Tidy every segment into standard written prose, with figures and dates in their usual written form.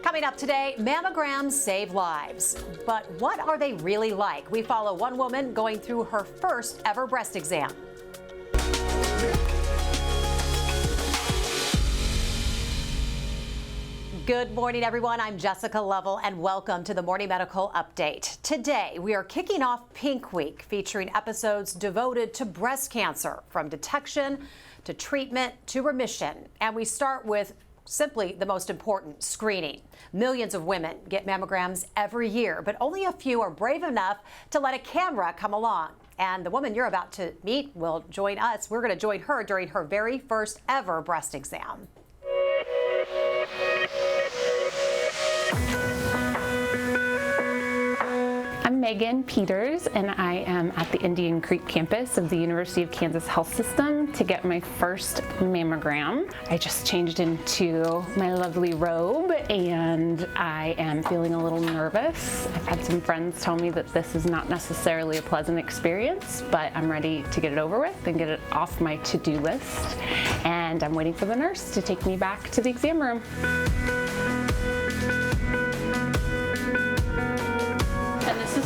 Coming up today, mammograms save lives. But what are they really like? We follow one woman going through her first ever breast exam. Good morning, everyone. I'm Jessica Lovell, and welcome to the Morning Medical Update. Today, we are kicking off Pink Week, featuring episodes devoted to breast cancer, from detection to treatment to remission. And we start with simply the most important, screening. Millions of women get mammograms every year, but only a few are brave enough to let a camera come along. And the woman you're about to meet will join us. We're going to join her during her very first ever breast exam. I'm Megan Peters, and I am at the Indian Creek campus of the University of Kansas Health System to get my first mammogram. I just changed into my lovely robe, and I am feeling a little nervous. I've had some friends tell me that this is not necessarily a pleasant experience, but I'm ready to get it over with and get it off my to-do list. And I'm waiting for the nurse to take me back to the exam room.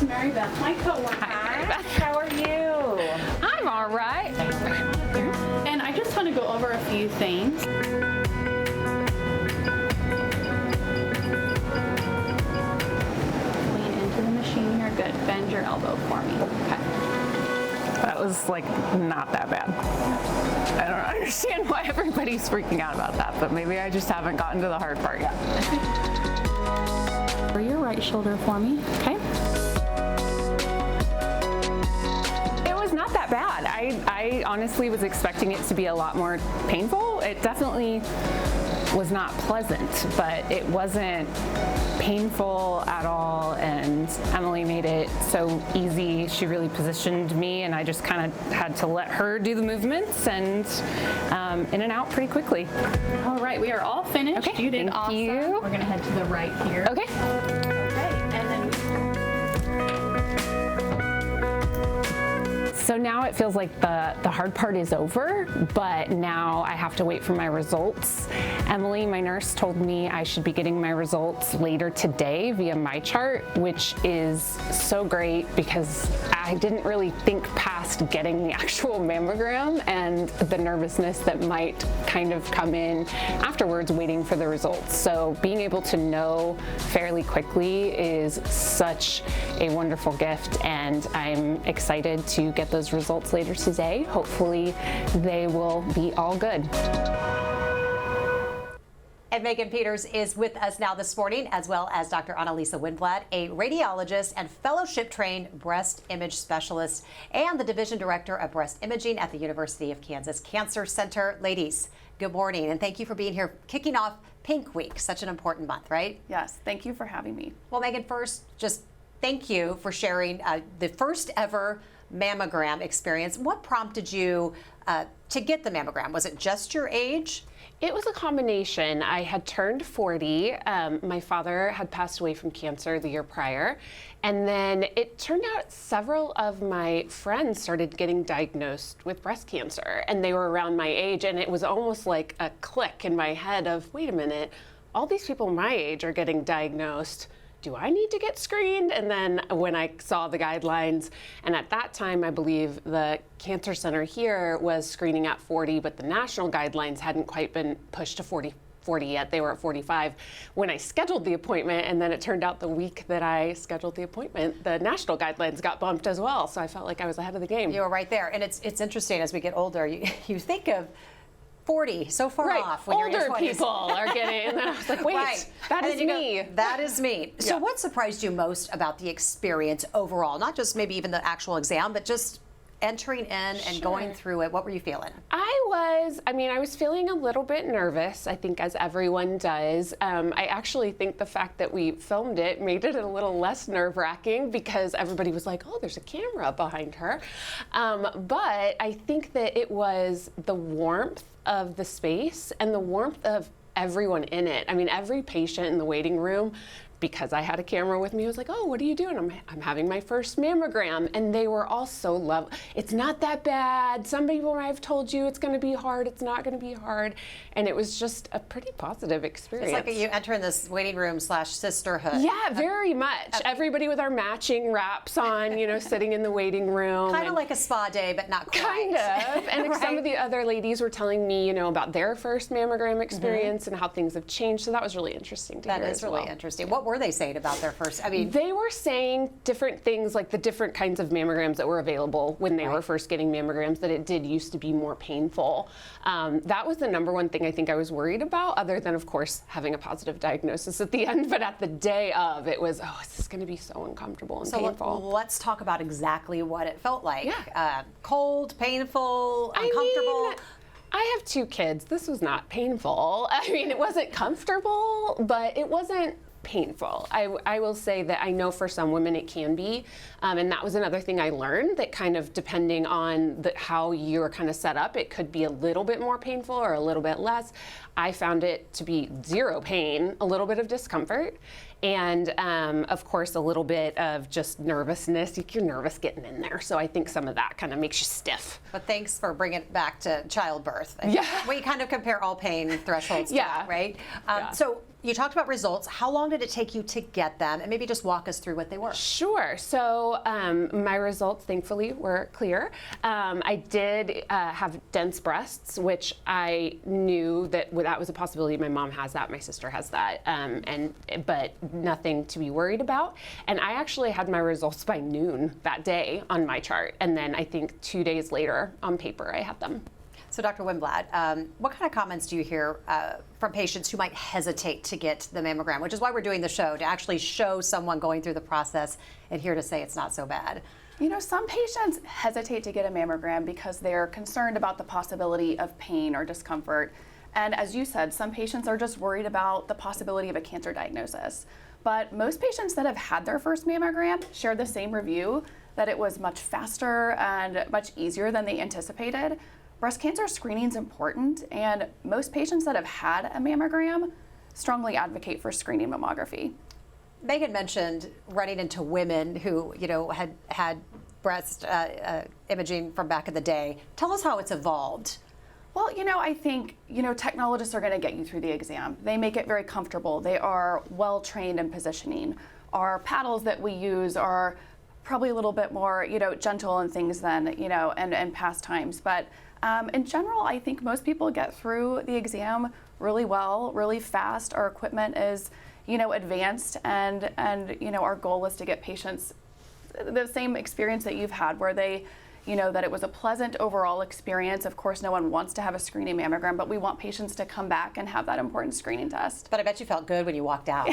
Mary Beth, my co-worker. Hi, Mary Beth. How are you? I'm all right. And I just want to go over a few things. Lean into the machine. You're good. Bend your elbow for me. Okay. That was like not that bad. I don't understand why everybody's freaking out about that, but maybe I just haven't gotten to the hard part yet. Over your right shoulder for me. Okay. Not that bad. I honestly was expecting it to be a lot more painful. It definitely was not pleasant, but it wasn't painful at all, and Emily made it so easy. She really positioned me, and I just kind of had to let her do the movements, and in and out pretty quickly. All right, we are all finished. Okay, you did thank awesome. you. We're gonna head to the right here. Okay. So now it feels like the hard part is over, but now I have to wait for my results. Emily, my nurse, told me I should be getting my results later today via MyChart, which is so great because I didn't really think past getting the actual mammogram and the nervousness that might kind of come in afterwards waiting for the results. So being able to know fairly quickly is such a wonderful gift, and I'm excited to get those results later today. Hopefully they will be all good. And Megan Peters is with us now this morning, as well as Dr. Annalisa Winblad, a radiologist and fellowship-trained breast image specialist and the division director of breast imaging at the University of Kansas Cancer Center. Ladies, good morning, and thank you for being here, kicking off Pink Week, such an important month, right? Yes, thank you for having me. Well, Megan, first, just thank you for sharing the first ever mammogram experience. What prompted you to get the mammogram? Was it just your age? It was a combination. I had turned 40. My father had passed away from cancer the year prior. And then it turned out several of my friends started getting diagnosed with breast cancer, and they were around my age. And it was almost like a click in my head of, wait a minute, all these people my age are getting diagnosed. Do I need to get screened? And then when I saw the guidelines, and at that time, I believe the cancer center here was screening at 40, but the national guidelines hadn't quite been pushed to 40 yet. They were at 45 when I scheduled the appointment, and then it turned out the week that I scheduled the appointment, the national guidelines got bumped as well. So I felt like I was ahead of the game. You were right there. And it's interesting, as we get older, you think of 40, so far off. When older you're in your 20s. people are getting, and then I was like, wait, right. that is me. That is me. So Yeah. what surprised you most about the experience overall? Not just maybe even the actual exam, but just entering in and going through it. What were you feeling? I was feeling a little bit nervous, I think, as everyone does. I actually think the fact that we filmed it made it a little less nerve-wracking because everybody was like, oh, there's a camera behind her. But I think that it was the warmth of the space and the warmth of everyone in it. I mean, every patient in the waiting room because I had a camera with me, I was like, oh, what are you doing? I'm having my first mammogram. And they were all so lovely. It's not that bad. Some people might have told you it's going to be hard. It's not going to be hard. And it was just a pretty positive experience. It's like you enter in this waiting room / sisterhood. Yeah, very much. Everybody with our matching wraps on, sitting in the waiting room. Kind of like a spa day, but not quite. Kind of. And Right. some of the other ladies were telling me, about their first mammogram experience and how things have changed. So that was really interesting to hear. That is as really well. interesting. What were they saying about their first? I mean, They were saying different things, like the different kinds of mammograms that were available when they were first getting mammograms, that it did used to be more painful. That was the number one thing I think I was worried about, other than, of course, having a positive diagnosis at the end. But at the day of, it was, oh, is this going to be so uncomfortable and painful? Let's talk about exactly what it felt like. Yeah. Cold, painful, uncomfortable. I mean, I have 2 kids. This was not painful. I mean, it wasn't comfortable, but it wasn't painful. I will say that I know for some women it can be, and that was another thing I learned, that kind of depending on how you're kind of set up, it could be a little bit more painful or a little bit less. I found it to be 0 pain, a little bit of discomfort, and of course a little bit of just nervousness. You're nervous getting in there, so I think some of that kind of makes you stiff. But thanks for bringing it back to childbirth. Yeah. We kind of compare all pain thresholds to that, right? Yeah. So you talked about results. How long did it take you to get them? And maybe just walk us through what they were. Sure. So my results, thankfully, were clear. I did have dense breasts, which I knew that was a possibility. My mom has that. My sister has that. But nothing to be worried about. And I actually had my results by noon that day on MyChart. And then I think 2 days later on paper, I had them. So Dr. Winblad, what kind of comments do you hear from patients who might hesitate to get the mammogram, which is why we're doing the show, to actually show someone going through the process and here to say it's not so bad? Some patients hesitate to get a mammogram because they're concerned about the possibility of pain or discomfort. And as you said, some patients are just worried about the possibility of a cancer diagnosis. But most patients that have had their first mammogram shared the same review, that it was much faster and much easier than they anticipated. Breast cancer screening is important, and most patients that have had a mammogram strongly advocate for screening mammography. Megan mentioned running into women who, had breast imaging from back in the day. Tell us how it's evolved. Well, I think, technologists are going to get you through the exam. They make it very comfortable. They are well trained in positioning. Our paddles that we use are probably a little bit more, gentle and things than, and past times. But in general, I think most people get through the exam really well, really fast. Our equipment is, advanced, and our goal is to get patients the same experience that you've had, where they, that it was a pleasant overall experience. Of course, no one wants to have a screening mammogram, but we want patients to come back and have that important screening test. But I bet you felt good when you walked out.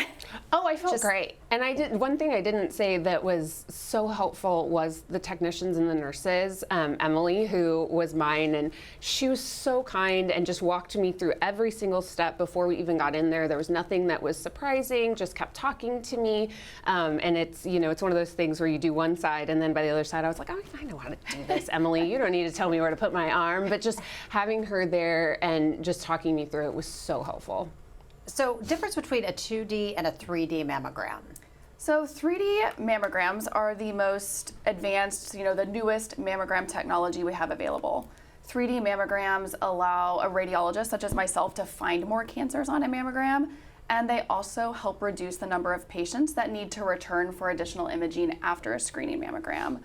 Oh, I felt great. And one thing I didn't say that was so helpful was the technicians and the nurses. Emily, who was mine, and she was so kind and just walked me through every single step before we even got in there. There was nothing that was surprising, just kept talking to me. And it's, it's one of those things where you do one side, and then by the other side, I was like, oh, I know how to do this, Emily. You don't need to tell me where to put my arm. But just having her there and just talking me through it was so helpful. So, difference between a 2D and a 3D mammogram? So 3D mammograms are the most advanced, the newest mammogram technology we have available. 3D mammograms allow a radiologist such as myself to find more cancers on a mammogram, and they also help reduce the number of patients that need to return for additional imaging after a screening mammogram.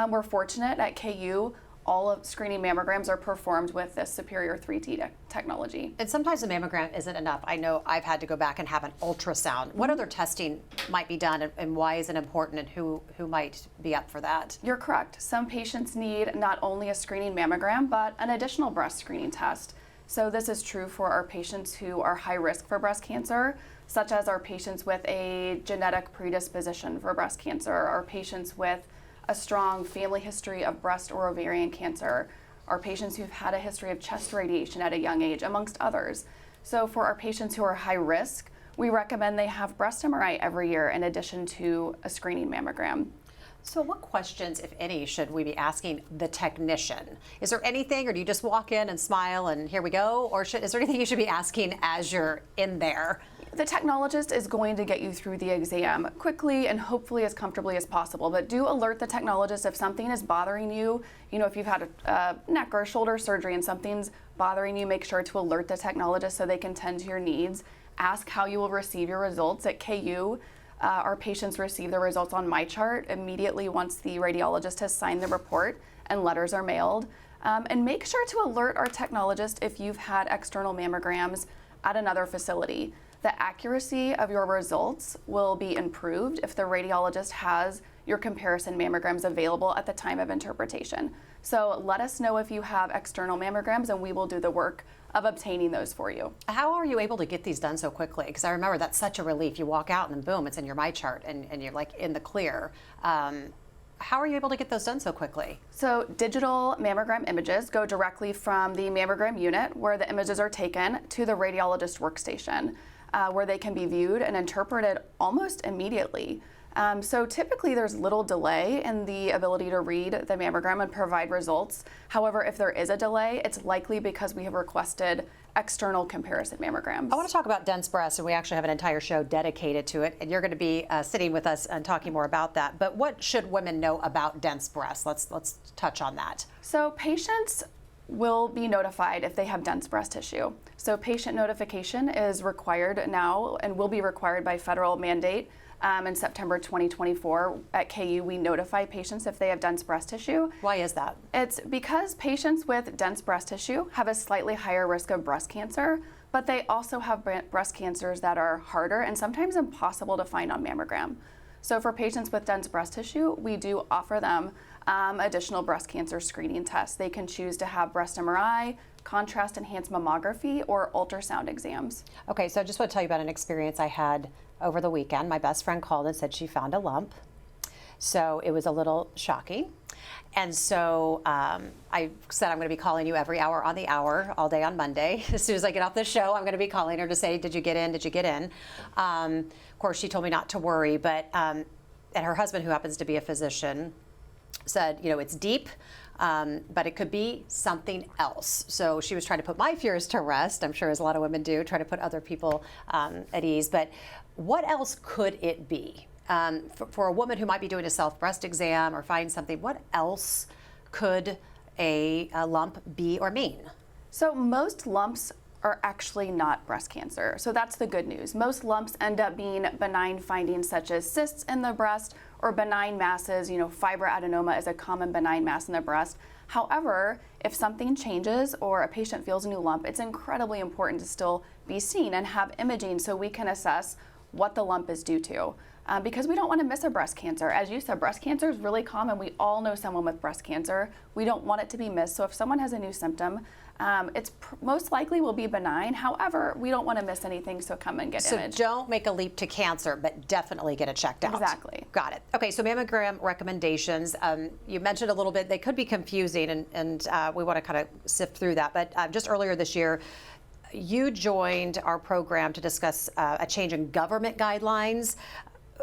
We're fortunate at KU, all of screening mammograms are performed with this superior 3D technology. And sometimes a mammogram isn't enough. I know I've had to go back and have an ultrasound. What other testing might be done, and why is it important, and who might be up for that? You're correct. Some patients need not only a screening mammogram, but an additional breast screening test. So this is true for our patients who are high risk for breast cancer, such as our patients with a genetic predisposition for breast cancer, our patients with a strong family history of breast or ovarian cancer, our patients who've had a history of chest radiation at a young age, amongst others. So for our patients who are high risk, we recommend they have breast MRI every year in addition to a screening mammogram. So what questions, if any, should we be asking the technician? Is there anything, or do you just walk in and smile and here we go? Or is there anything you should be asking as you're in there? The technologist is going to get you through the exam quickly and hopefully as comfortably as possible. But do alert the technologist if something is bothering you. You know, if you've had a neck or shoulder surgery and something's bothering you, make sure to alert the technologist so they can tend to your needs. Ask how you will receive your results. At KU, our patients receive their results on MyChart immediately once the radiologist has signed the report and letters are mailed. And make sure to alert our technologist if you've had external mammograms at another facility. The accuracy of your results will be improved if the radiologist has your comparison mammograms available at the time of interpretation. So let us know if you have external mammograms and we will do the work of obtaining those for you. How are you able to get these done so quickly? Because I remember that's such a relief. You walk out and then boom, it's in your MyChart and you're like in the clear. How are you able to get those done so quickly? So digital mammogram images go directly from the mammogram unit where the images are taken to the radiologist workstation, where they can be viewed and interpreted almost immediately. So typically there's little delay in the ability to read the mammogram and provide results. However, if there is a delay, it's likely because we have requested external comparison mammograms. I want to talk about dense breasts, and we actually have an entire show dedicated to it, and you're going to be sitting with us and talking more about that. But what should women know about dense breasts? Let's touch on that. So patients will be notified if they have dense breast tissue. So patient notification is required now and will be required by federal mandate. In September 2024 at KU, we notify patients if they have dense breast tissue. Why is that? It's because patients with dense breast tissue have a slightly higher risk of breast cancer, but they also have breast cancers that are harder and sometimes impossible to find on mammogram. So for patients with dense breast tissue, we do offer them additional breast cancer screening tests. They can choose to have breast MRI, contrast enhanced mammography, or ultrasound exams. Okay, so I just want to tell you about an experience I had over the weekend. My best friend called and said she found a lump. So it was a little shocking. And so I said, I'm going to be calling you every hour on the hour, all day on Monday. As soon as I get off the show, I'm going to be calling her to say, did you get in? Did you get in? Of course, she told me not to worry, but, and her husband, who happens to be a physician, said, you know, it's deep, but it could be something else. So she was trying to put my fears to rest, I'm sure as a lot of women do, try to put other people at ease. But what else could it be? For a woman who might be doing a self-breast exam or find something, what else could a lump be or mean? So most lumps are actually not breast cancer. So that's the good news. Most lumps end up being benign findings such as cysts in the breast or benign masses. You know, fibroadenoma is a common benign mass in the breast. However, if something changes or a patient feels a new lump, it's incredibly important to still be seen and have imaging so we can assess what the lump is due to. Because we don't want to miss a breast cancer. As you said, breast cancer is really common. We all know someone with breast cancer. We don't want it to be missed. So if someone has a new symptom, it's most likely will be benign. However, we don't want to miss anything, so come and get imaged. So don't make a leap to cancer, but definitely get it checked out. Exactly. Got it. Okay, so mammogram recommendations. You mentioned a little bit, they could be confusing, and we want to kind of sift through that. But just earlier this year, you joined our program to discuss a change in government guidelines.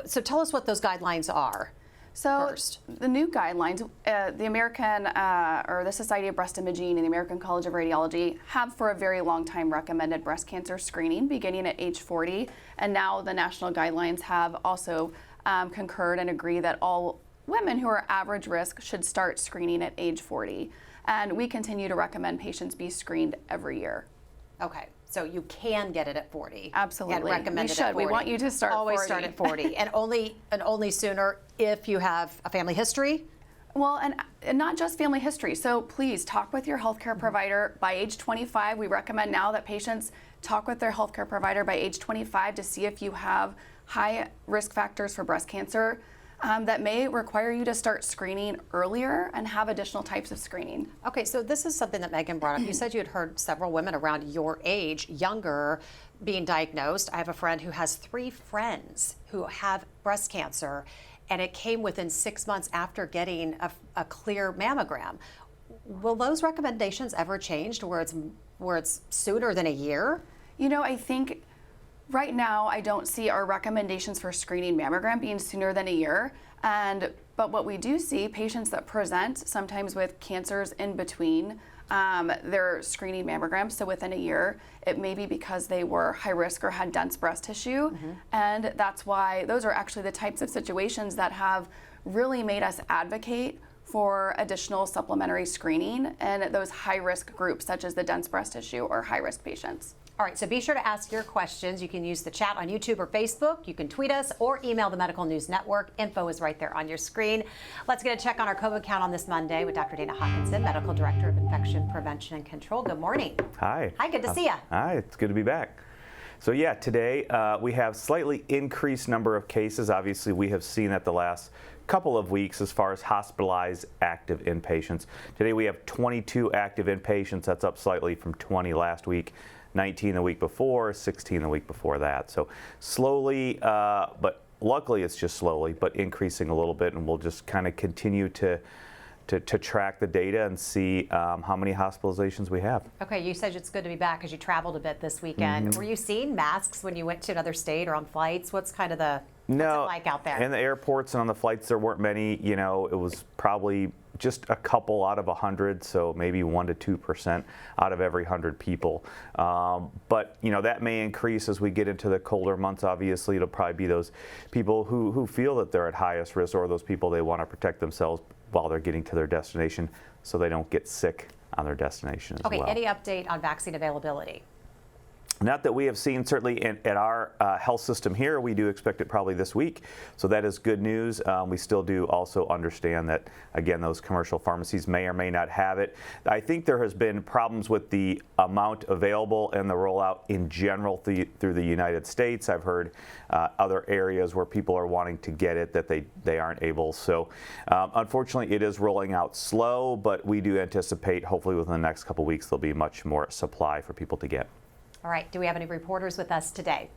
So tell us what those guidelines are. So first. The new guidelines, the American or the Society of Breast Imaging and the American College of Radiology have for a very long time recommended breast cancer screening beginning at age 40, and now the national guidelines have also concurred and agree that all women who are average risk should start screening at age 40, and we continue to recommend patients be screened every year. Okay, so you can get it at 40. Absolutely. And recommend We it should. at 40. We want you to start Always 40. start at 40, and only sooner if you have a family history. Well, and not just family history. So please talk with your healthcare provider by age 25. We recommend now that patients talk with their healthcare provider by age 25 to see if you have high risk factors for breast cancer. That may require you to start screening earlier and have additional types of screening. Okay, so this is something that Megan brought up. You said you had heard several women around your age, younger, being diagnosed. I have a friend who has 3 friends who have breast cancer, and it came within 6 months after getting a clear mammogram. Will those recommendations ever change to where it's sooner than a year? You know, I think Right now, I don't see our recommendations for screening mammogram being sooner than a year. But what we do see, patients that present sometimes with cancers in between their screening mammograms, so within a year, it may be because they were high risk or had dense breast tissue. And that's why those are actually the types of situations that have really made us advocate for additional supplementary screening in those high risk groups, such as the dense breast tissue or high risk patients. All right, so be sure to ask your questions. You can use the chat on YouTube or Facebook. You can tweet us or email the Medical News Network. Info is right there on your screen. Let's get a check on our COVID count on this Monday with Dr. Dana Hawkinson, Medical Director of Infection Prevention and Control. Good morning. Hi. Hi, good to see you. Hi, it's good to be back. So yeah, today we have slightly increased number of cases. Obviously, we have seen that the last couple of weeks as far as hospitalized active inpatients. Today we have 22 active inpatients. That's up slightly from 20 last week. 19 the week before, 16 the week before that. So slowly, but luckily it's just slowly, but increasing a little bit, and we'll just kind of continue to track the data and see how many hospitalizations we have. Okay, you said it's good to be back because you traveled a bit this weekend. Were you seeing masks when you went to another state or on flights? What's kind of the what's it like out there? In the airports and on the flights there weren't many. You know, it was probably just a couple out of 100, so maybe 1% to 2% out of every 100 people. But you know, that may increase as we get into the colder months. Obviously, it'll probably be those people who feel that they're at highest risk, or those people they want to protect themselves while they're getting to their destination, so they don't get sick on their destination as well. Okay, any update on vaccine availability? Not that we have seen, certainly at our health system here. We do expect it probably this week, so that is good news. We still do also understand that, again, those commercial pharmacies may or may not have it. I think there has been problems with the amount available and the rollout in general through the United States. I've heard other areas where people are wanting to get it that they aren't able. So unfortunately, it is rolling out slow, but we do anticipate hopefully within the next couple weeks there'll be much more supply for people to get. All right, do we have any reporters with us today?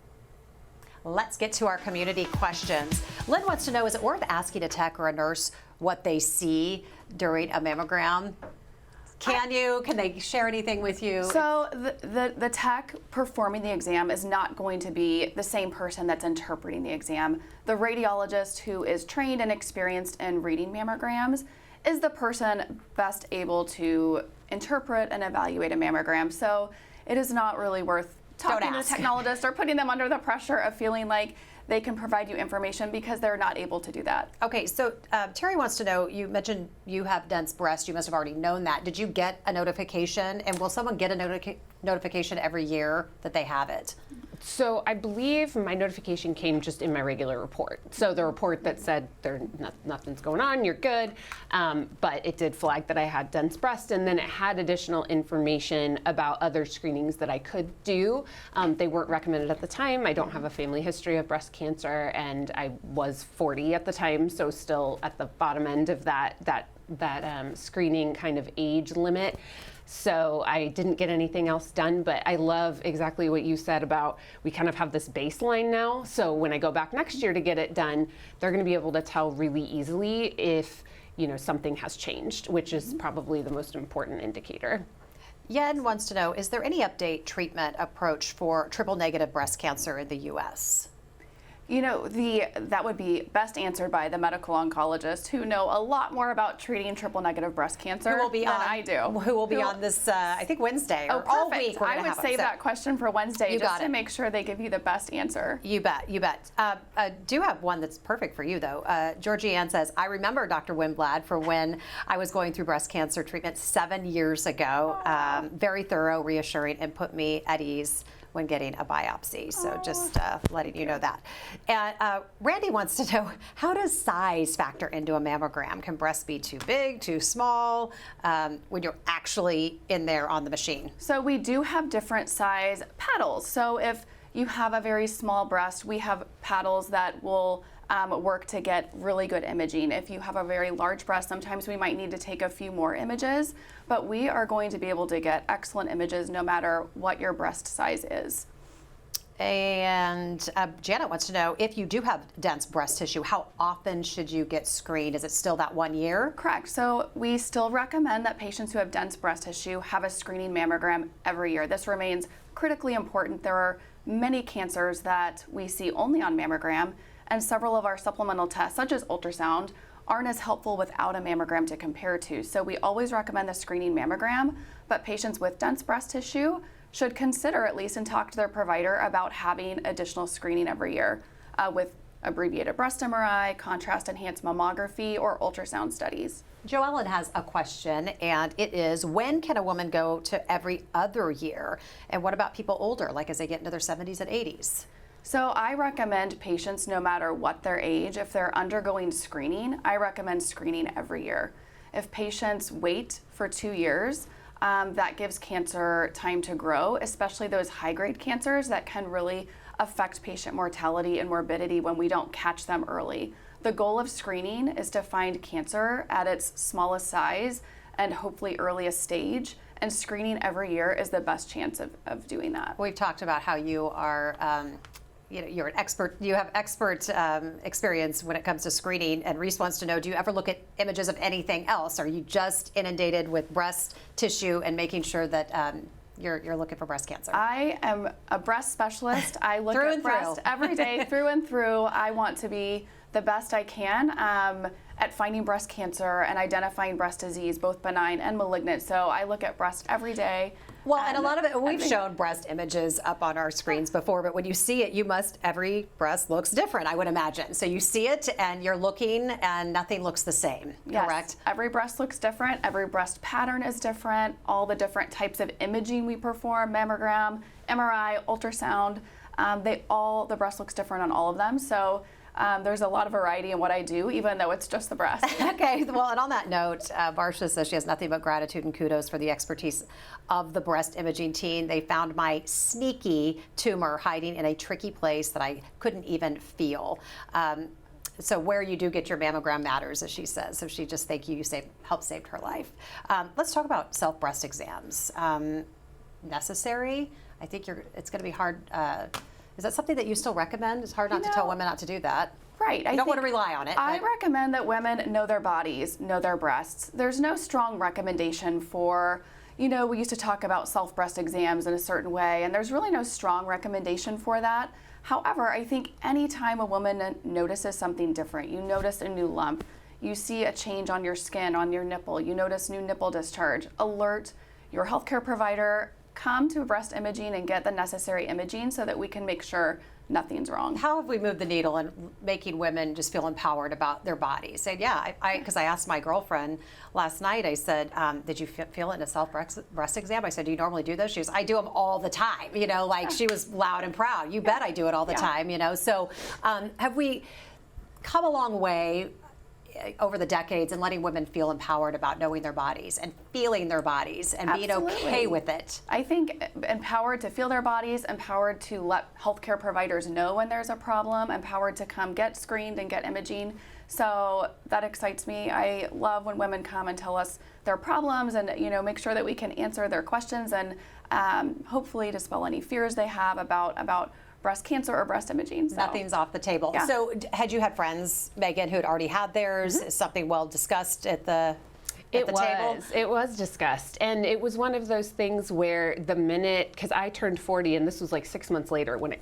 Let's get to our community questions. Lynn wants to know, is it worth asking a tech or a nurse what they see during a mammogram? Can they share anything with you? So the tech performing the exam is not going to be the same person that's interpreting the exam. The radiologist who is trained and experienced in reading mammograms is the person best able to interpret and evaluate a mammogram. So it is not really worth talking to a technologist or putting them under the pressure of feeling like they can provide you information, because they're not able to do that. Okay, so Terry wants to know, you mentioned you have dense breast. You must have already known that. Did you get a notification? And will someone get a notification every year that they have it? So I believe my notification came just in my regular report. So the report that said nothing's going on, you're good. But it did flag that I had dense breast, and then it had additional information about other screenings that I could do. They weren't recommended at the time. I don't have a family history of breast cancer, and I was 40 at the time, so still at the bottom end of that screening kind of age limit. So I didn't get anything else done, but I love exactly what you said about we kind of have this baseline now. So when I go back next year to get it done, they're going to be able to tell really easily if, you know, something has changed, which is probably the most important indicator. Yen wants to know, is there any update treatment approach for triple negative breast cancer in the U.S.? You know, that would be best answered by the medical oncologists who know a lot more about treating triple negative breast cancer than I do. Who will be on this, I think, Wednesday or perfect. all week. I would save that question for Wednesday just to make sure they give you the best answer. You bet, you bet. I do have one that's perfect for you, though. Georgie Ann says, I remember Dr. Wimblad for when I was going through breast cancer treatment 7 years ago. Very thorough, reassuring, and put me at ease when getting a biopsy. So just letting you know that. And Randy wants to know, how does size factor into a mammogram? Can breasts be too big, too small when you're actually in there on the machine? So we do have different size paddles. So if you have a very small breast, we have paddles that will work to get really good imaging. If you have a very large breast, sometimes we might need to take a few more images, but we are going to be able to get excellent images no matter what your breast size is. And Janet wants to know, if you do have dense breast tissue, how often should you get screened? Is it still that 1 year? Correct. So we still recommend that patients who have dense breast tissue have a screening mammogram every year. This remains critically important. There are many cancers that we see only on mammogram, and several of our supplemental tests, such as ultrasound, aren't as helpful without a mammogram to compare to. So we always recommend the screening mammogram, but patients with dense breast tissue should consider at least and talk to their provider about having additional screening every year with abbreviated breast MRI, contrast enhanced mammography, or ultrasound studies. Joellen has a question, and it is, when can a woman go to every other year? And what about people older, like as they get into their 70s and 80s? So I recommend patients, no matter what their age, if they're undergoing screening, I recommend screening every year. If patients wait for 2 years, that gives cancer time to grow, especially those high-grade cancers that can really affect patient mortality and morbidity when we don't catch them early. The goal of screening is to find cancer at its smallest size and hopefully earliest stage, and screening every year is the best chance of doing that. We've talked about how you are you're an expert. You have expert experience when it comes to screening, and Reese wants to know, do you ever look at images of anything else? Are you just inundated with breast tissue and making sure that you're looking for breast cancer? I am a breast specialist. I look Through at and breast through. every day, through and through. I want to be the best I can at finding breast cancer and identifying breast disease, both benign and malignant. So I look at breast every day. Well, and a lot of it, we've shown breast images up on our screens before, but when you see it, every breast looks different, I would imagine. So you see it and you're looking and nothing looks the same, Yes, correct? every breast looks different. Every breast pattern is different. All the different types of imaging we perform, mammogram, MRI, ultrasound, the breast looks different on all of them. So there's a lot of variety in what I do, even though it's just the breast. Okay, well, and on that note, Barsha says she has nothing but gratitude and kudos for the expertise of the breast imaging team. They found my sneaky tumor hiding in a tricky place that I couldn't even feel. So where you do get your mammogram matters, as she says. So she just thank you. You helped save her life. Let's talk about self-breast exams. Necessary? I think it's going to be hard. Is that something that you still recommend? It's hard not to tell women not to do that. Right. You don't want to rely on it. I recommend that women know their bodies, know their breasts. There's no strong recommendation for, we used to talk about self-breast exams in a certain way, and there's really no strong recommendation for that. However, I think anytime a woman notices something different, you notice a new lump, you see a change on your skin, on your nipple, you notice new nipple discharge, alert your healthcare provider, come to breast imaging and get the necessary imaging so that we can make sure nothing's wrong. How have we moved the needle in making women just feel empowered about their bodies? And yeah, because I asked my girlfriend last night, I said, did you feel it in a self-breast exam? I said, do you normally do those? She goes, I do them all the time. She was loud and proud. You bet I do it all the time, So have we come a long way over the decades in letting women feel empowered about knowing their bodies and feeling their bodies and being okay with it? I think empowered to feel their bodies, empowered to let healthcare providers know when there's a problem, empowered to come get screened and get imaging. So that excites me. I love when women come and tell us their problems and make sure that we can answer their questions and hopefully dispel any fears they have about breast cancer or breast imaging. So. Nothing's off the table. Yeah. So had you had friends, Megan, who had already had theirs? Mm-hmm. Something well discussed at the table? It was discussed. And it was one of those things where the minute, because I turned 40 and this was like 6 months later when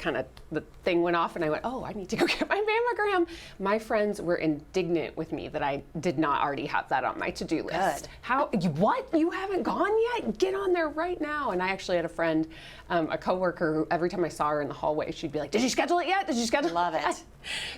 the thing went off and I went, oh, I need to go get my mammogram. My friends were indignant with me that I did not already have that on my to-do list. Good. What? You haven't gone yet? Get on there right now. And I actually had a friend, a coworker, who every time I saw her in the hallway, she'd be like, did you schedule it yet? Did you schedule it? Love it.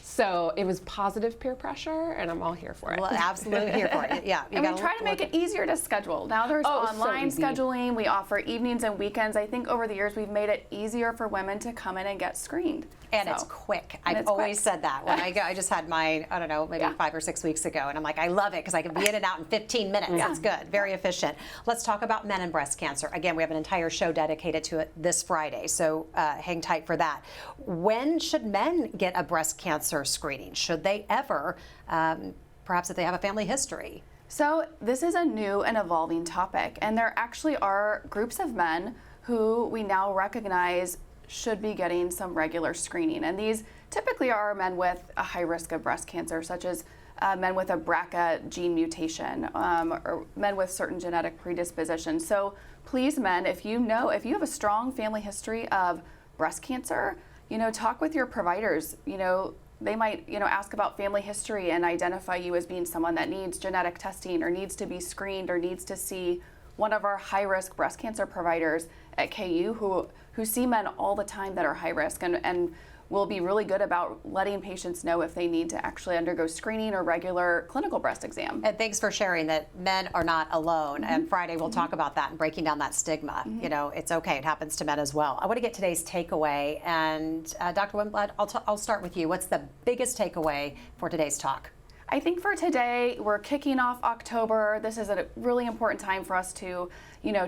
So it was positive peer pressure and I'm all here for it. Well, absolutely here for it. Yeah. And we try to make it easier to schedule. Now there's online scheduling. We offer evenings and weekends. I think over the years we've made it easier for women to come in and get screened. And it's quick. I've always said that. When I just had mine, I don't know, maybe 5 or 6 weeks ago, and I'm like, I love it because I can be in and out in 15 minutes. Yeah. It's good, very efficient. Let's talk about men and breast cancer. Again, we have an entire show dedicated to it this Friday, so hang tight for that. When should men get a breast cancer screening? Should they ever, perhaps if they have a family history? So this is a new and evolving topic, and there actually are groups of men who we now recognize should be getting some regular screening. And these typically are men with a high risk of breast cancer, such as men with a BRCA gene mutation or men with certain genetic predispositions. So please, men, if you have a strong family history of breast cancer, talk with your providers. They might, ask about family history and identify you as being someone that needs genetic testing or needs to be screened or needs to see one of our high-risk breast cancer providers at KU who see men all the time that are high risk and will be really good about letting patients know if they need to actually undergo screening or regular clinical breast exam. And thanks for sharing that men are not alone. And Friday we'll talk about that and breaking down that stigma. It's okay. It happens to men as well. I want to get today's takeaway. And Dr. Wimblad, I'll start with you. What's the biggest takeaway for today's talk? I think for today, we're kicking off October. This is a really important time for us to,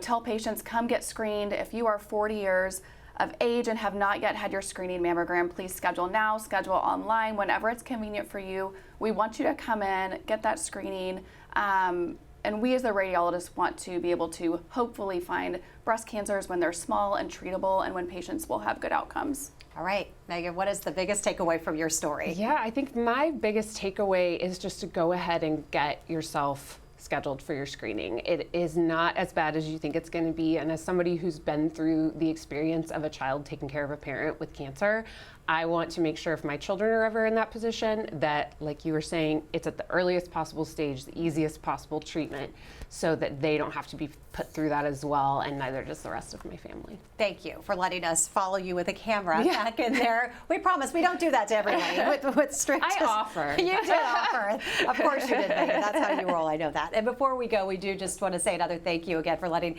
tell patients, come get screened. If you are 40 years of age and have not yet had your screening mammogram, please schedule now, schedule online, whenever it's convenient for you. We want you to come in, get that screening, and we as the radiologists want to be able to hopefully find breast cancers when they're small and treatable and when patients will have good outcomes. All right, Megan, what is the biggest takeaway from your story? Yeah, I think my biggest takeaway is just to go ahead and get yourself scheduled for your screening. It is not as bad as you think it's going to be. And as somebody who's been through the experience of a child taking care of a parent with cancer, I want to make sure if my children are ever in that position that, like you were saying, it's at the earliest possible stage, the easiest possible treatment, so that they don't have to be put through that as well, and neither does the rest of my family. Thank you for letting us follow you with a camera back in there. We promise we don't do that to everybody with strict. I offer. You did offer. Of course you did, Megan. That's how you roll. I know that. And before we go, we do just want to say another thank you again for letting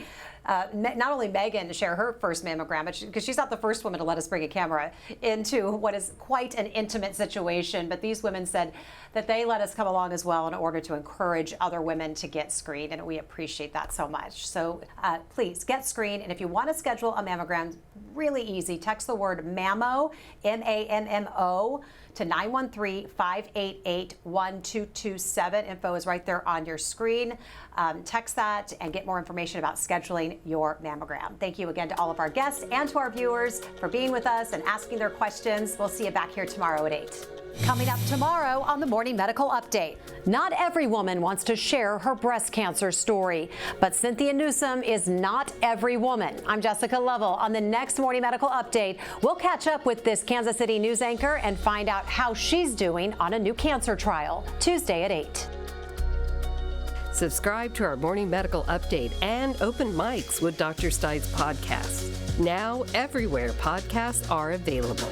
not only Megan share her first mammogram, but because she's not the first woman to let us bring a camera into what is quite an intimate situation. But these women said that they let us come along as well in order to encourage other women to get screened, and we appreciate that so much. So please get screened, and if you want to schedule a mammogram, really easy. Text the word MAMMO, MAMMO, to 913-588-1227. Info is right there on your screen. Text that and get more information about scheduling your mammogram. Thank you again to all of our guests and to our viewers for being with us and asking their questions. We'll see you back here tomorrow at 8. Coming up tomorrow on the Morning Medical Update. Not every woman wants to share her breast cancer story, but Cynthia Newsom is not every woman. I'm Jessica Lovell. On the next Morning Medical Update, we'll catch up with this Kansas City news anchor and find out how she's doing on a new cancer trial. Tuesday at 8. Subscribe to our Morning Medical Update and Open Mics with Dr. Stein's podcast. Now, everywhere podcasts are available.